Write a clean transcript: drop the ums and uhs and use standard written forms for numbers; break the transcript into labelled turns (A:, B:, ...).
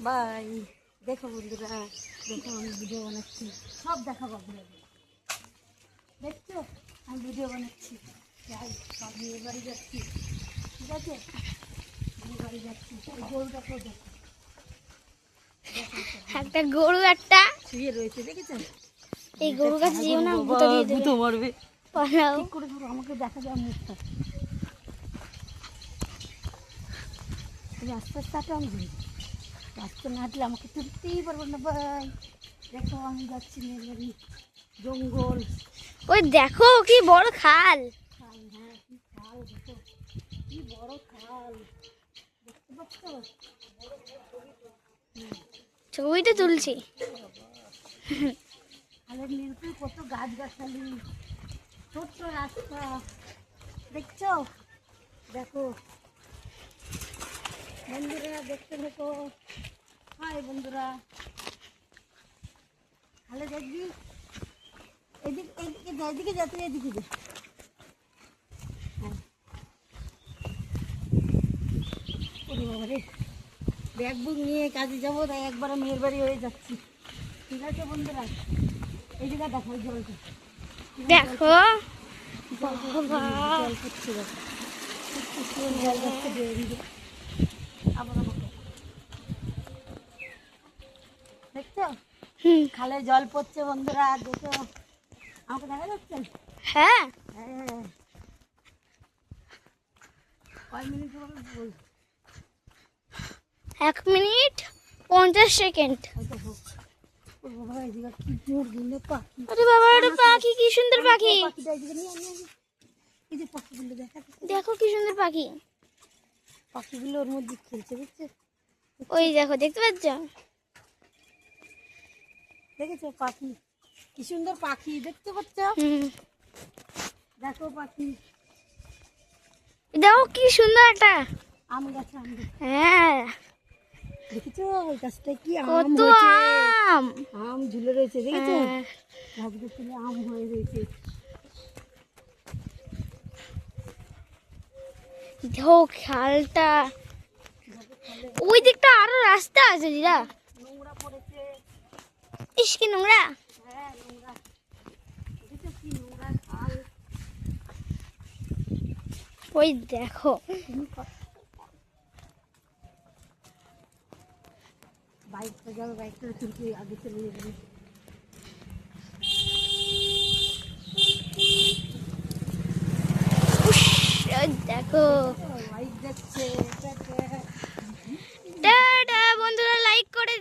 A: By. দেখো বন্ধুরা, দেখো আমি ভিডিও বানাচ্ছি, সব দেখাবো আপনাদের। দেখছো আমি ভিডিও বানাচ্ছি, যাই সব বিয়ে বাড়ি যাচ্ছি, ঠিক আছে? বিয়ে বাড়ি যাচ্ছি, গরুটাকেও দেখো,
B: একটা গরু একটা
A: শুয়ে রয়েছে, দেখেছেন?
B: এই গরু গাছ যেও না,
A: ভূত মারবে।
B: পালাও।
A: ঠিক করে ধরো, আমাকে দেখা যায় মুখটা। তুমি আস্তে আস্তে হাঁটো, আমি ঘুরি। আস্তে না হাঁটলে আমাকে তুলতেই পারবো না ভাই। দেখো আমি যাচ্ছি মেয়ের বাড়ি, জঙ্গল।
B: ওই দেখো কি বড় খাল।
A: খাল, হ্যাঁ কি খাল, দেখো কি বড় খাল, দেখতে পাচ্ছ?
B: ছবিটা তুলছি।
A: খালের নিচে কত গাছগাছালি, ছোট্ট রাস্তা, দেখছো? দেখো বন্ধুরা, দেখতে দেখো। হাই বন্ধুরা, খালে দেখবি, এদিকে এদিকে যা, এদিকে যা, তুই এদিকে যা। হ্যাঁ, ওরে বাবা রে, ব্যাগ বুক নিয়ে কাজে যাবো, তাই একবারে মেয়ের বাড়ি হয়ে যাচ্ছি, ঠিক আছে বন্ধুরা? এইদিকে দেখো জলটা,
B: দেখো
A: জল পড়ছে, দেখো জল যাচ্ছে বেরিয়ে। আবার আমাকে দেখছো? খালে জল পড়ছে বন্ধুরা, দেখো আমাকে দেখা যাচ্ছে?
B: হ্যাঁ,
A: হ্যাঁ, কয় মিনিট হবে বল?
B: 1 মিনিট 50 সেকেন্ড।
A: হয়তো হোক। ওর বাবা, এদিকে কি মুরগি পাখি,
B: আরে বাবা, এটা পাখি, কি সুন্দর পাখি।
A: পাখিটা এদিকে নিয়ে আমি, এই যে পাখিগুলো দেখা যাচ্ছে,
B: দেখো কি সুন্দর পাখি।
A: পাখিগুলো ওর মধ্যে খেলছে, বুঝছে?
B: ওই দেখো, দেখতে পাচ্ছ?
A: দেখেছো পাখি, কি সুন্দর পাখি, দেখতে পাচ্ছ? দেখো পাখি,
B: দেখো কি সুন্দর একটা
A: আম গাছে আম গাছ।
B: হ্যাঁ,
A: দেখেছো ওই গাছটায় কি আম
B: কত
A: হয়েছে?
B: আম।
A: আম ঝুলে রয়েছে, দেখেছো?
B: হ্যাঁ।
A: গাছগুলো তুলে আম হয়ে রয়েছে।
B: দেখো খালটা, ওই দিকটা আরো রাস্তা আছে দিদা।
A: নোংরা পড়েছে,
B: ইস কি নোংরা।
A: হ্যাঁ নোংরা, দেখেছো কি নোংরা খাল।
B: ওই দেখো,
A: বাইকটা যাবে, বাইকটা চুলকে আগে চলে যাবে।
B: ওই দেখো
A: বাইক যাচ্ছে,